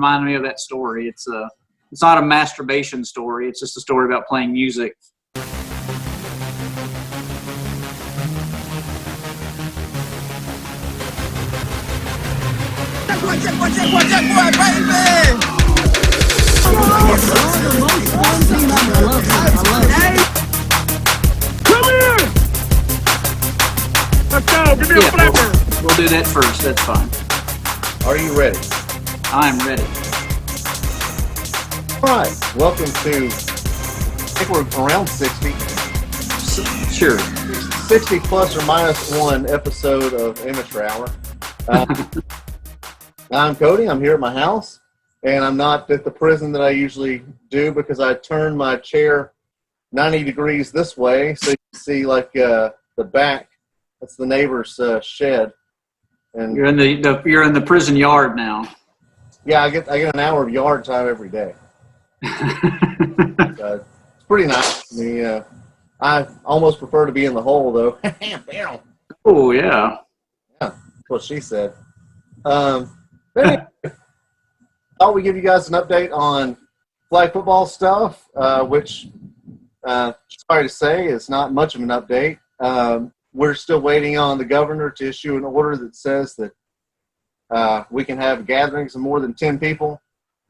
reminded me of that story. It's not a masturbation story. It's just a story about playing music. Come here! Let's go. Give me a flipper. We'll do that first. That's fine. Are you ready? I'm ready. All right. Welcome to, I think we're around 60. Sure. 60 plus or minus one episode of Amateur Hour. I'm Cody. I'm here at my house, and I'm not at the prison that I usually do because I turned my chair 90 degrees this way, so you can see like the back. That's the neighbor's shed. And You're in the prison yard now. yeah, I get an hour of yard time every day. It's pretty nice. I mean, I almost prefer to be in the hole though. Oh yeah. Yeah, that's what she said. Anyway, thought we'd give you guys an update on flag football stuff, which, sorry to say, is not much of an update. We're still waiting on the governor to issue an order that says that we can have gatherings of more than 10 people.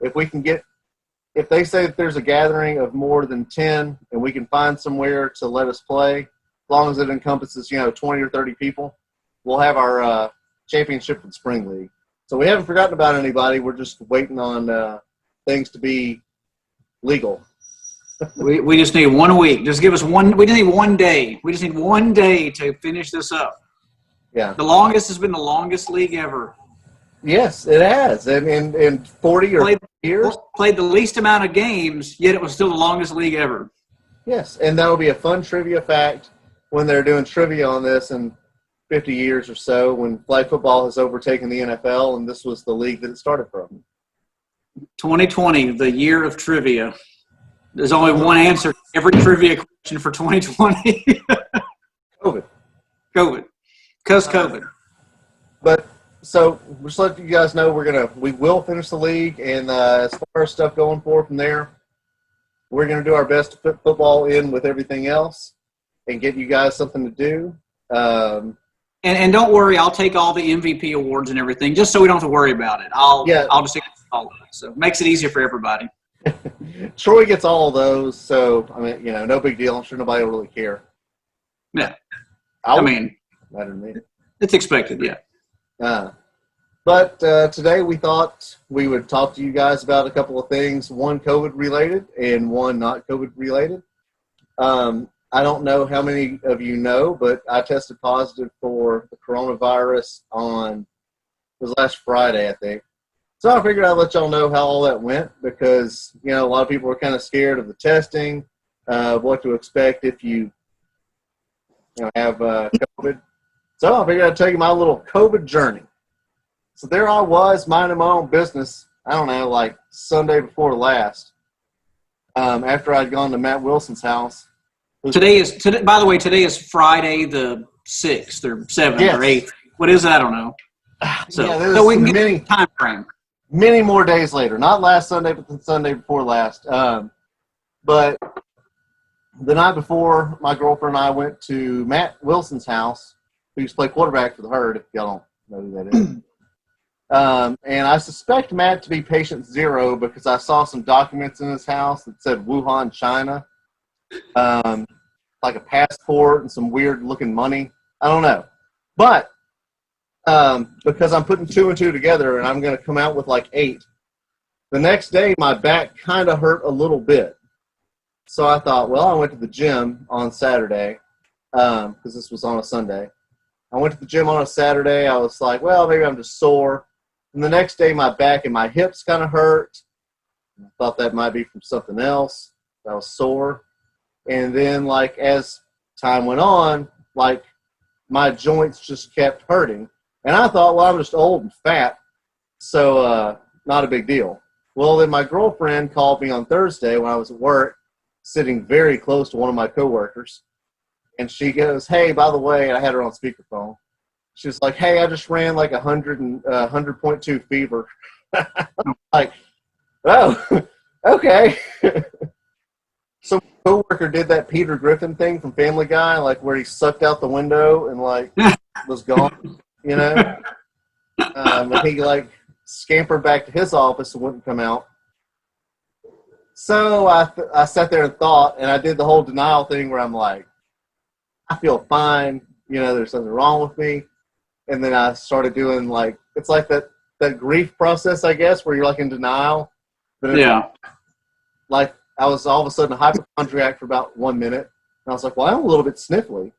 If they say that there's a gathering of more than 10 and we can find somewhere to let us play, as long as it encompasses, 20 or 30 people, we'll have our championship in Spring League. So we haven't forgotten about anybody. We're just waiting on things to be legal. We just need 1 week. Just give us one. We just need 1 day. We just need 1 day to finish this up. Yeah. The longest has been the longest league ever. Yes, it has. And in 40 or 50 years. Played the least amount of games, yet it was still the longest league ever. Yes, and that'll be a fun trivia fact when they're doing trivia on this in 50 years or so, when flag football has overtaken the NFL, and this was the league that it started from. 2020, the year of trivia. There's only one answer to every trivia question for 2020. COVID. Because COVID. But so just let you guys know we will finish the league, and as far as stuff going forward from there, we're gonna do our best to put football in with everything else and get you guys something to do. And don't worry, I'll take all the MVP awards and everything, just so we don't have to worry about it. I'll just take all of it. So it makes it easier for everybody. Troy gets all of those, so I mean, no big deal. I'm sure nobody will really care. Yeah, it's expected. Yeah. But today we thought we would talk to you guys about a couple of things, one COVID related and one not COVID related. I don't know how many of you know, but I tested positive for the coronavirus it was last Friday, I think. So I figured I'd let y'all know how all that went because, a lot of people were kind of scared of the testing, what to expect if you have COVID. So I figured I'd tell you my little COVID journey. So there I was, minding my own business, I don't know, like Sunday before last, after I'd gone to Matt Wilson's house. Today is Friday the 6th or 7th or 8th. What is it? I don't know. So we can get a time frame. Many more days later. Not last Sunday, but the Sunday before last. But the night before, my girlfriend and I went to Matt Wilson's house, who used to play quarterback for the Herd, if y'all don't know who that is. And I suspect Matt to be patient zero because I saw some documents in his house that said Wuhan, China. Like a passport and some weird looking money. I don't know. But because I'm putting 2 and 2 together and I'm going to come out with like 8, the next day my back kind of hurt a little bit. So I thought, well, I went to the gym on Saturday because this was on a Sunday. I went to the gym on a Saturday. I was like, well, maybe I'm just sore. And the next day my back and my hips kind of hurt. I thought that might be from something else. I was sore. And then, like, as time went on, like, my joints just kept hurting. And I thought, well, I'm just old and fat, so not a big deal. Well, then my girlfriend called me on Thursday when I was at work, sitting very close to one of my coworkers. And she goes, hey, by the way, I had her on speakerphone. She was like, hey, I just ran like 100.2 fever. Like, oh, okay. Some coworker did that Peter Griffin thing from Family Guy, like where he sucked out the window and like was gone, you know. And he like scampered back to his office and wouldn't come out. So I sat there and thought, and I did the whole denial thing where I'm like, I feel fine, you know, there's nothing wrong with me. And then I started doing like, it's like that grief process, I guess, where you're like in denial. But yeah. Like I was all of a sudden a hypochondriac for about 1 minute. And I was like, well, I'm a little bit sniffly.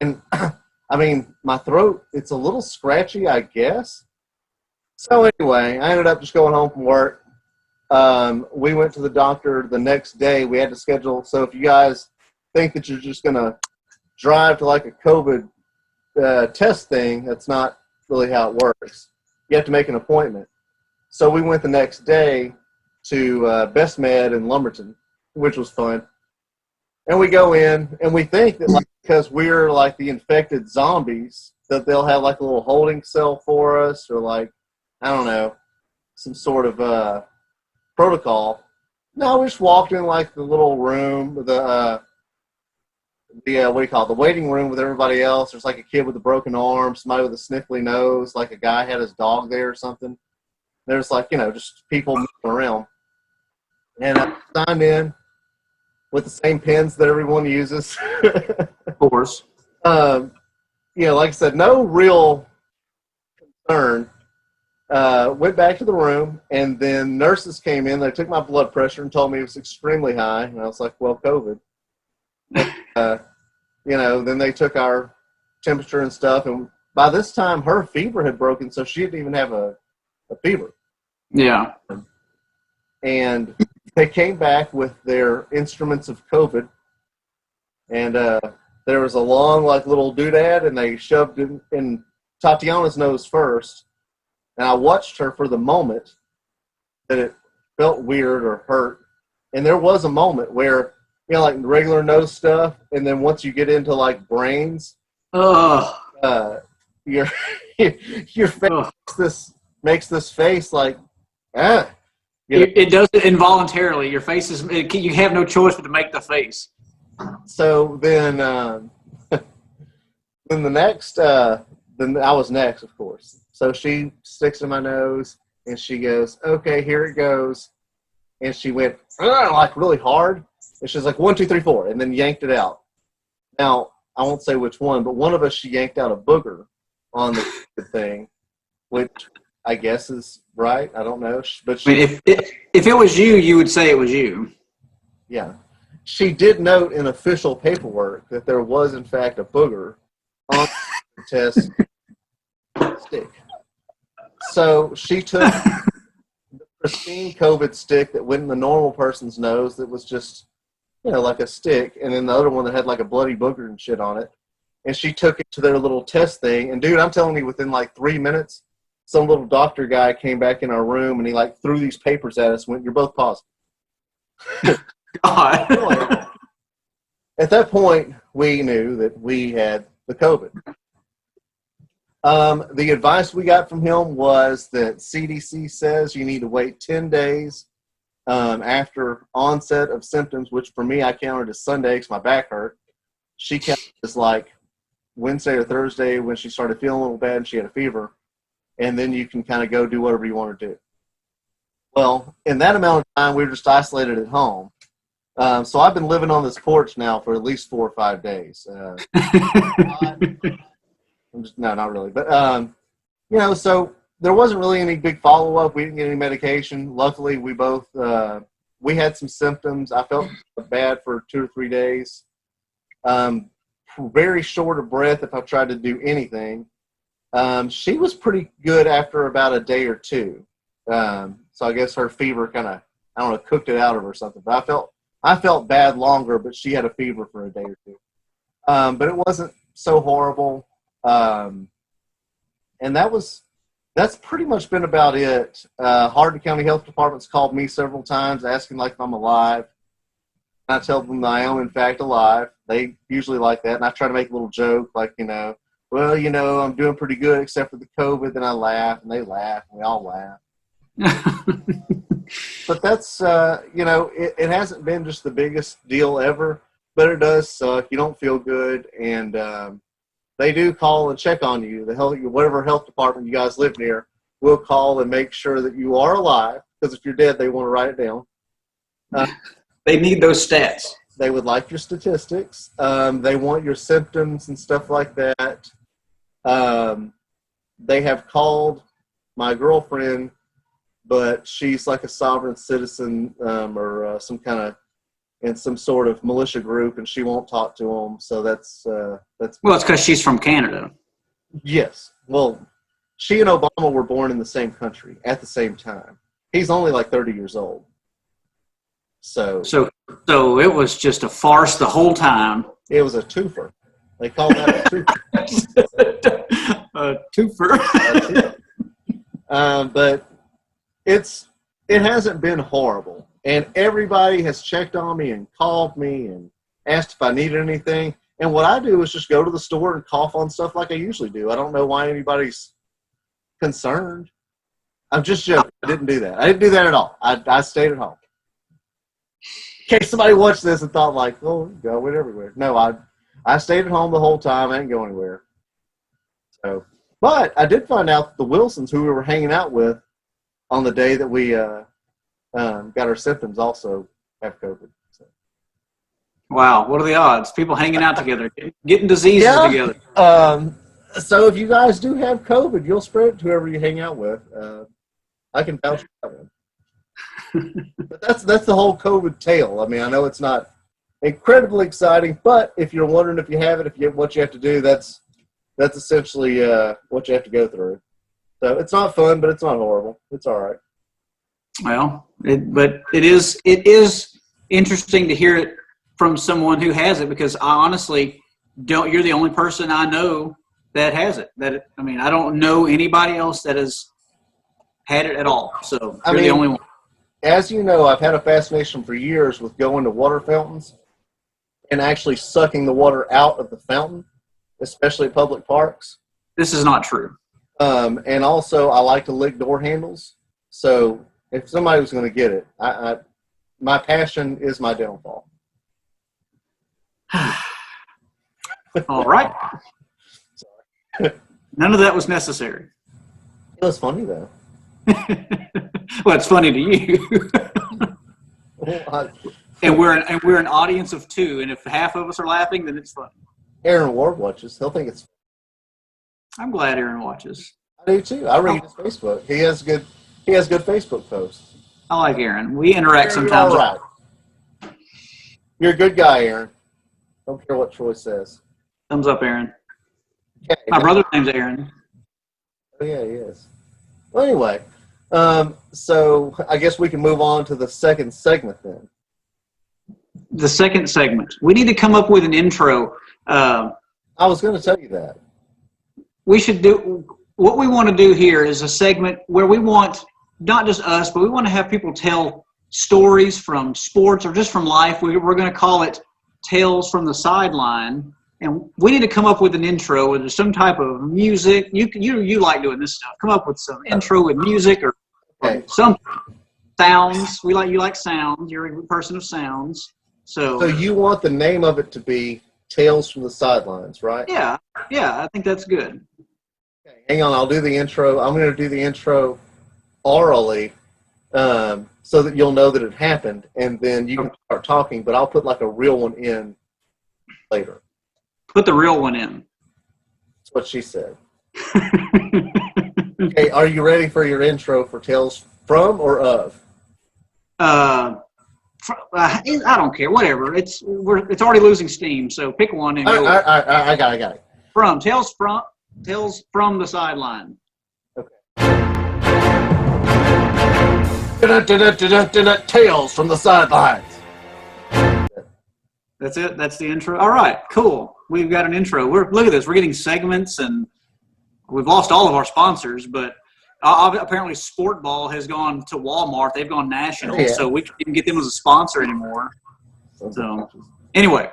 And I mean, my throat, it's a little scratchy, I guess. So anyway, I ended up just going home from work. We went to the doctor the next day. We had to schedule. So if you guys think that you're just going to drive to like a COVID test thing, that's not really how it works. You have to make an appointment. So we went the next day to Best Med in Lumberton, which was fun. And we go in, and we think that like, because we're like the infected zombies, that they'll have like a little holding cell for us, or like, I don't know, some sort of protocol. No, we just walked in like the little room, the what do you call it, the waiting room with everybody else. There's like a kid with a broken arm, somebody with a sniffly nose, like a guy had his dog there or something. There's like, you know, just people moving around. And I signed in with the same pins that everyone uses. Of course. You know, like I said, no real concern. Went back to the room, and then nurses came in. They took my blood pressure and told me it was extremely high. And I was like, well, COVID. You know, then they took our temperature and stuff. And by this time, her fever had broken, so she didn't even have a fever. Yeah. And they came back with their instruments of COVID. And there was a long, like, little doodad, and they shoved it in Tatiana's nose first. And I watched her for the moment that it felt weird or hurt. And there was a moment where, you know, like regular nose stuff, and then once you get into like brains, your face makes this face like, you know? It does it involuntarily. Your face is, you have no choice but to make the face. So then, then the next, then I was next, of course. So she sticks in my nose, and she goes, okay, here it goes. And she went, like, really hard. And she's like, 1, 2, 3, 4, and then yanked it out. Now, I won't say which one, but one of us, she yanked out a booger on the thing, which I guess is right. I don't know. But she, I mean, if it was you, you would say it was you. Yeah. She did note in official paperwork that there was, in fact, a booger on the test stick. So she took the pristine COVID stick that went in the normal person's nose that was just, you know, like a stick, and then the other one that had like a bloody booger and shit on it. And she took it to their little test thing. And, dude, I'm telling you, within like 3 minutes, some little doctor guy came back in our room, and he like threw these papers at us and went, you're both positive. God. At that point, we knew that we had the COVID. The advice we got from him was that CDC says you need to wait 10 days after onset of symptoms, which for me, I counted as Sunday because my back hurt. She counted as like Wednesday or Thursday when she started feeling a little bad and she had a fever. And then you can kind of go do whatever you want to do. Well, in that amount of time, we were just isolated at home. So I've been living on this porch now for at least 4 or 5 days. No, not really. But, you know, so there wasn't really any big follow-up. We didn't get any medication. Luckily, we both, we had some symptoms. I felt bad for 2 or 3 days. Very short of breath if I tried to do anything. She was pretty good after about a day or two. So I guess her fever kind of, I don't know, cooked it out of her or something. But I felt bad longer, but she had a fever for a day or two. But it wasn't so horrible. And that's pretty much been about it. Hardin County Health Department's called me several times asking like if I'm alive. And I tell them that I am in fact alive. They usually like that. And I try to make a little joke like, you know, well, you know, I'm doing pretty good except for the COVID. Then I laugh and they laugh and we all laugh. But that's, it hasn't been just the biggest deal ever, but it does suck. You don't feel good, and they do call and check on you. Whatever health department you guys live near will call and make sure that you are alive, because if you're dead, they want to write it down. They need those stats. They would like your statistics. They want your symptoms and stuff like that. They have called my girlfriend, but she's like a sovereign citizen or in some sort of militia group, and she won't talk to them. So that's. Well, it's because she's from Canada. Yes. Well, she and Obama were born in the same country at the same time. He's only like 30 years old. So it was just a farce the whole time. It was a twofer. They call that a twofer. A twofer. But it hasn't been horrible, and everybody has checked on me and called me and asked if I needed anything. And what I do is just go to the store and cough on stuff like I usually do. I don't know why anybody's concerned. I'm just joking. I didn't do that. I didn't do that at all. I stayed at home. In case somebody watched this and thought like, oh, go went everywhere. No, I stayed at home the whole time. I didn't go anywhere. So, but I did find out that the Wilsons, who we were hanging out with on the day that we got our symptoms, also have COVID. So. Wow, what are the odds? People hanging out together, getting diseases together. So if you guys do have COVID, you'll spread it to whoever you hang out with. I can vouch for that one. But that's the whole COVID tale. I mean, I know it's not incredibly exciting, but if you're wondering if you have it, what you have to do, that's essentially what you have to go through. So it's not fun, but it's not horrible. It's all right. Well, it is interesting to hear it from someone who has it, because I honestly don't. You're the only person I know that has it. I don't know anybody else that has had it at all. So you're the only one. As you know, I've had a fascination for years with going to water fountains and actually sucking the water out of the fountain, especially at public parks. This is not true. And also, I like to lick door handles. So if somebody was going to get it, my passion is my downfall. All right. None of that was necessary. It was funny, though. Well, it's funny to you. And we're an audience of two, and if half of us are laughing, then it's funny. Aaron Ward watches. He'll think it's funny. I'm glad Aaron watches. I do too. I read his Facebook. He has good Facebook posts. I like Aaron. We interact sometimes. You're all right. You're a good guy, Aaron. Don't care what Troy says. Thumbs up, Aaron. Okay. My brother's name's Aaron. Oh yeah, he is. Well, anyway, so I guess we can move on to the second segment then. The second segment. We need to come up with an intro. I was going to tell you that. We should do what we want to do here is a segment where we want not just us, but we want to have people tell stories from sports or just from life. We're going to call it Tales from the Sideline, and we need to come up with an intro with some type of music. You like doing this stuff. Come up with some intro with music or some sounds. You like sounds. You're a person of sounds. So you want the name of it to be Tales from the Sidelines, right? Yeah, I think that's good. Okay, hang on, I'll do the intro. I'm going to do the intro orally so that you'll know that it happened, and then you can start talking, but I'll put like a real one in later. Put the real one in. That's what she said. Okay, are you ready for your intro for Tales from or of? I don't care. Whatever. It's already losing steam. So pick one and go. I got it. Tales from the Sideline. Okay. Tales from the Sidelines. That's it. That's the intro. All right. Cool. We've got an intro. Look at this. We're getting segments, and we've lost all of our sponsors, but. Apparently, Sport Ball has gone to Walmart. They've gone national, so we can't even get them as a sponsor anymore. So, anyway,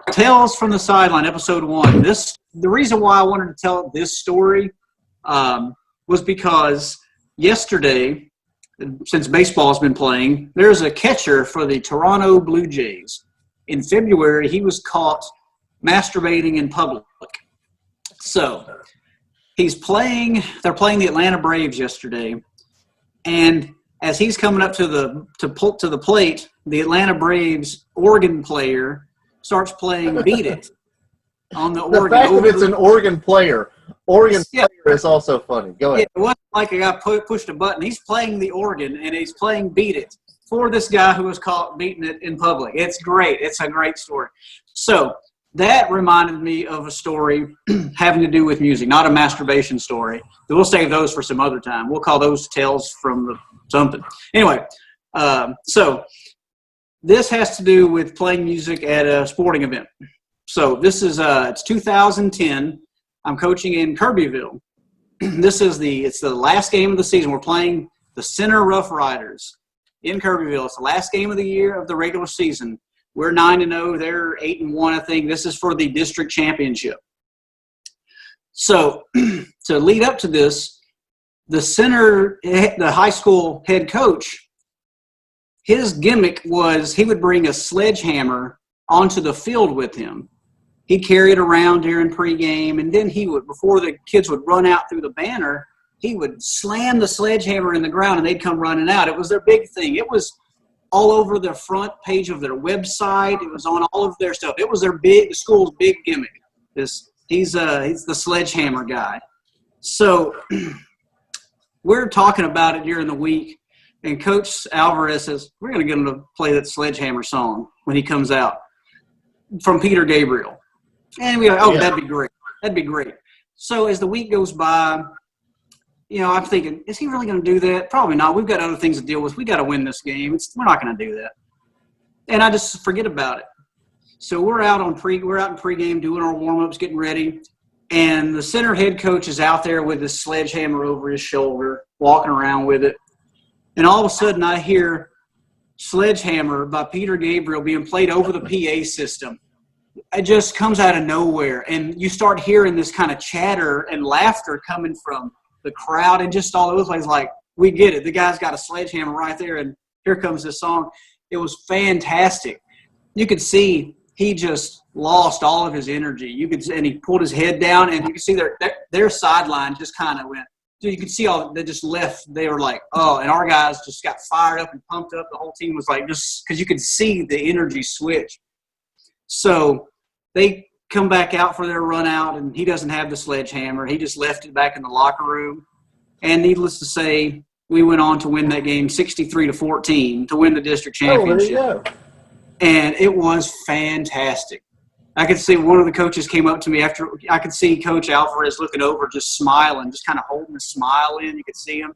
Tales from the Sideline, Episode 1. The reason why I wanted to tell this story was because yesterday since baseball's been playing, there's a catcher for the Toronto Blue Jays. In February, he was caught masturbating in public. So they're playing the Atlanta Braves yesterday, and as he's coming up to the plate, the Atlanta Braves organ player starts playing "Beat It" on the organ. The fact that it's an organ player is also funny. Go ahead. It wasn't like a guy pushed a button. He's playing the organ, and he's playing "Beat It" for this guy who was caught beating it in public. It's great. It's a great story. So that reminded me of a story having to do with music, not a masturbation story. We'll save those for some other time. We'll call those tales from something. Anyway, so this has to do with playing music at a sporting event. So this is it's 2010. I'm coaching in Kirbyville. It's the last game of the season. We're playing the Center Rough Riders in Kirbyville. It's the last game of the year of the regular season. We're 9-0. They're 8-1, I think. This is for the district championship. So to lead up to this, the high school head coach, his gimmick was he would bring a sledgehammer onto the field with him. He'd carry it around during pregame, and then before the kids would run out through the banner, he would slam the sledgehammer in the ground, and they'd come running out. It was their big thing. It was all over the front page of their website. It was on all of their stuff. It was the school's big gimmick. He's the sledgehammer guy. So we're talking about it during the week, and Coach Alvarez says, we're going to get him to play that sledgehammer song when he comes out from Peter Gabriel. And we're like, That'd be great. That'd be great. So as the week goes by, I'm thinking, is he really going to do that? Probably not. We've got other things to deal with. We got to win this game. We're not going to do that. And I just forget about it. So we're out in pregame doing our warm-ups, getting ready. And the center head coach is out there with his sledgehammer over his shoulder, walking around with it. And all of a sudden I hear Sledgehammer by Peter Gabriel being played over the PA system. It just comes out of nowhere. And you start hearing this kind of chatter and laughter coming from the crowd and just all over the place. Like, we get it. The guy's got a sledgehammer right there, and here comes this song. It was fantastic. You could see he just lost all of his energy. And he pulled his head down, and you could see their sideline just kind of went. You could see they just left. They were like, oh, and our guys just got fired up and pumped up. The whole team was like, just because you could see the energy switch. So they come back out for their run out, and he doesn't have the sledgehammer. He just left it back in the locker room. And needless to say, we went on to win that game 63-14 to win the district championship. Oh, there you go. And it was fantastic. I could see one of the coaches came up to me after. I could see Coach Alvarez looking over, just smiling, just kind of holding a smile in. You could see him.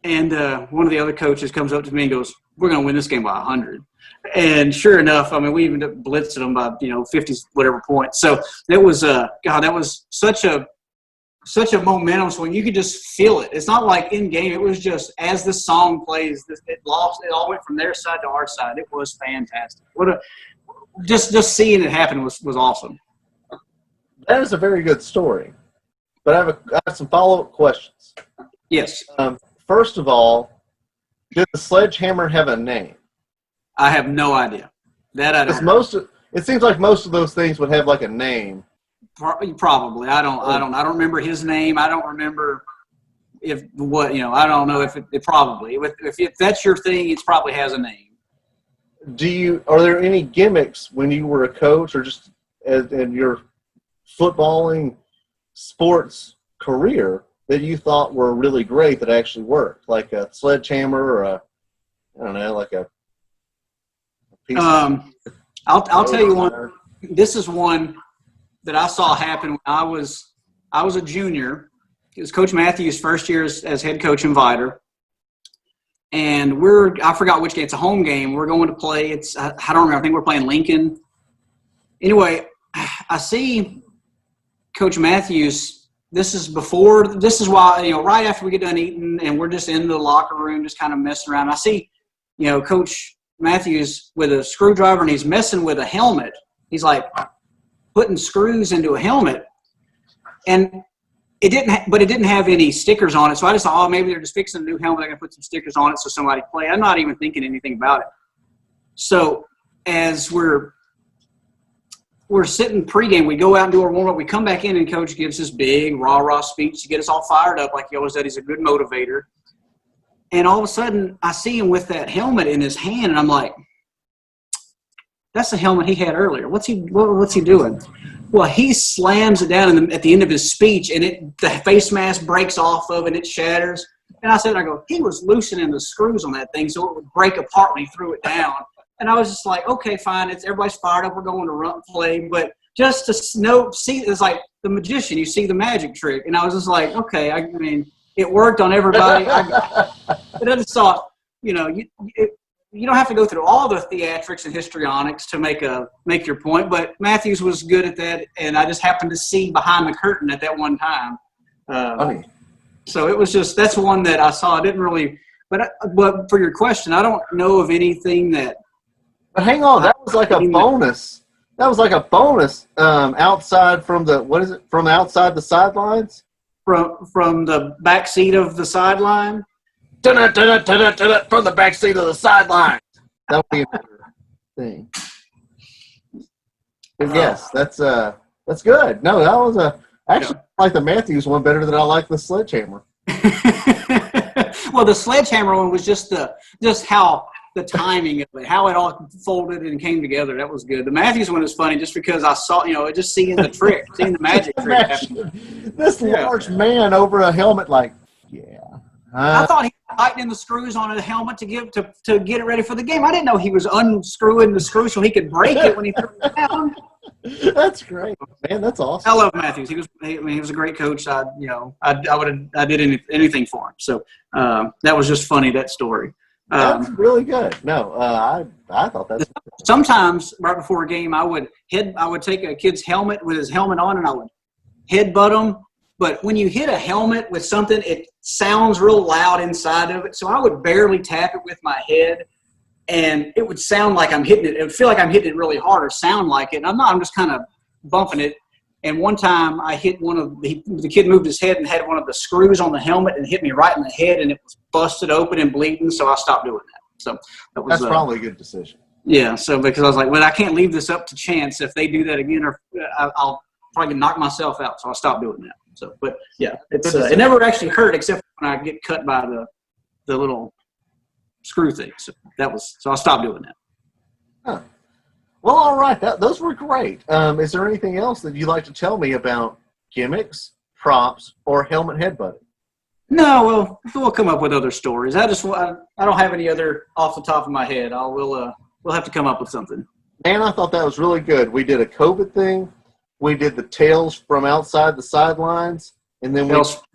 And one of the other coaches comes up to me and goes, we're going to win this game by 100. And sure enough, I mean, we even blitzed them by, 50 whatever points. So that was that was such a momentum swing. You could just feel it. It's not like in game. It was just as the song plays, it all went from their side to our side. It was fantastic. Just seeing it happen was awesome. That is a very good story. But I have some follow-up questions. Yes. First of all, did the sledgehammer have a name? I have no idea. That I don't know. It seems like most of those things would have like a name. Probably. I don't remember his name. I don't remember I don't know if it probably. If that's your thing, it probably has a name. Are there any gimmicks when you were a coach or just in your footballing sports career that you thought were really great that actually worked, like a sledgehammer or like a piece I'll tell you one. This is one that I saw happen when I was a junior. It was Coach Matthews' first year as head coach in Vidor. And I forgot which game. It's a home game. We're going to play. I don't remember. I think we're playing Lincoln. Anyway, I see Coach Matthews. This is why, right after we get done eating and we're just in the locker room just kind of messing around. I see, Coach Matthews with a screwdriver, and he's messing with a helmet. He's like putting screws into a helmet. And it didn't have any stickers on it. So I just thought, oh, maybe they're just fixing a new helmet. I can put some stickers on it so somebody play. I'm not even thinking anything about it. So as we're sitting pregame, we go out and do our warm up. We come back in and coach gives this big rah-rah speech to get us all fired up like he always does. He's a good motivator. And all of a sudden I see him with that helmet in his hand and I'm like, that's the helmet he had earlier. What's he doing? Well, he slams it down at the end of his speech, and the face mask breaks off of it, and it shatters. And I said, he was loosening the screws on that thing so it would break apart when he threw it down. And I was just like, okay, fine. Everybody's fired up. We're going to run play. But just to see, it's like the magician. You see the magic trick. And I was just like, okay, I mean, it worked on everybody. But I just thought, you don't have to go through all the theatrics and histrionics to make your point, but Matthews was good at that, and I just happened to see behind the curtain at that one time. So it was that's one that I saw. I didn't really, but for your question, I don't know of anything that. But hang on, that was like a bonus. That was like a bonus outside from from outside the sidelines? From the back seat of the sideline. From the back seat of the sideline. That would be another thing. But yes, that's good. No, that was actually I like the Matthews one better than I like the sledgehammer. Well, the sledgehammer one was just how the timing of it, how it all folded and came together. That was good. The Matthews one is funny just because I saw, just seeing the trick, seeing the magic trick. This large man over a helmet, like, yeah. I thought he was tightening the screws on a helmet to get it ready for the game. I didn't know he was unscrewing the screw so he could break it when he threw it down. That's great, man. That's awesome. I love Matthews. He was a great coach. I did anything for him. So that was just funny, that story. That's really good. No, I thought that's. Sometimes right before a game, I would take a kid's helmet with his helmet on, and I would headbutt him. But when you hit a helmet with something, it sounds real loud inside of it. So I would barely tap it with my head, and it would sound like I'm hitting it. It would feel like I'm hitting it really hard or sound like it. And I'm not. I'm just kind of bumping it. And one time I hit the kid moved his head and had one of the screws on the helmet and hit me right in the head, and it was busted open and bleeding. So I stopped doing that. So that's probably a good decision. Yeah. So because I was like, well, I can't leave this up to chance. If they do that again, or I'll probably knock myself out. So I stopped doing that. So, but yeah, it never actually hurt except when I get cut by the little screw thing. So I stopped doing that. Huh. Well, all right. Those were great. Is there anything else that you'd like to tell me about gimmicks, props, or helmet headbutting? No, we'll come up with other stories. I don't have any other off the top of my head. We'll have to come up with something. Man, I thought that was really good. We did a COVID thing. We did the tales from outside the sidelines, and then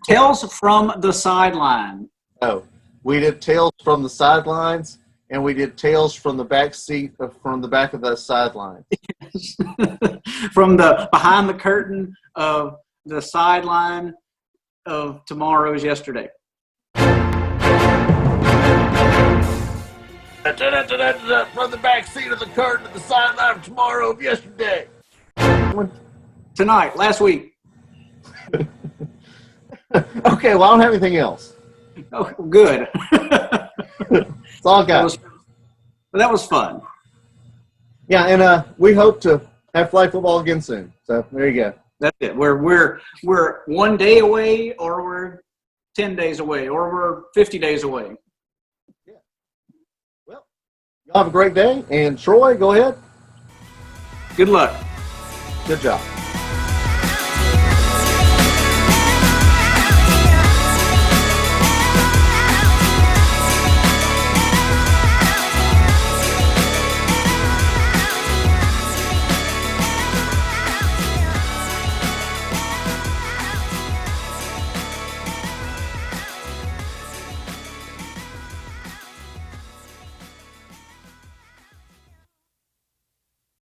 tales from the sideline. Oh, we did tales from the sidelines, and we did tales from the back seat from the back of the sideline. From the behind the curtain of the sideline of tomorrow's yesterday. From the back seat of the curtain of the sideline of tomorrow of yesterday. Tonight, last week. Okay, well, I don't have anything else. Oh, good. It's all got. That was fun. Yeah, and we hope to have flag football again soon. So there you go. That's it. We're 1 day away, or we're 10 days away, or we're 50 days away. Yeah. Well, y'all have a great day. And Troy, go ahead. Good luck. Good job.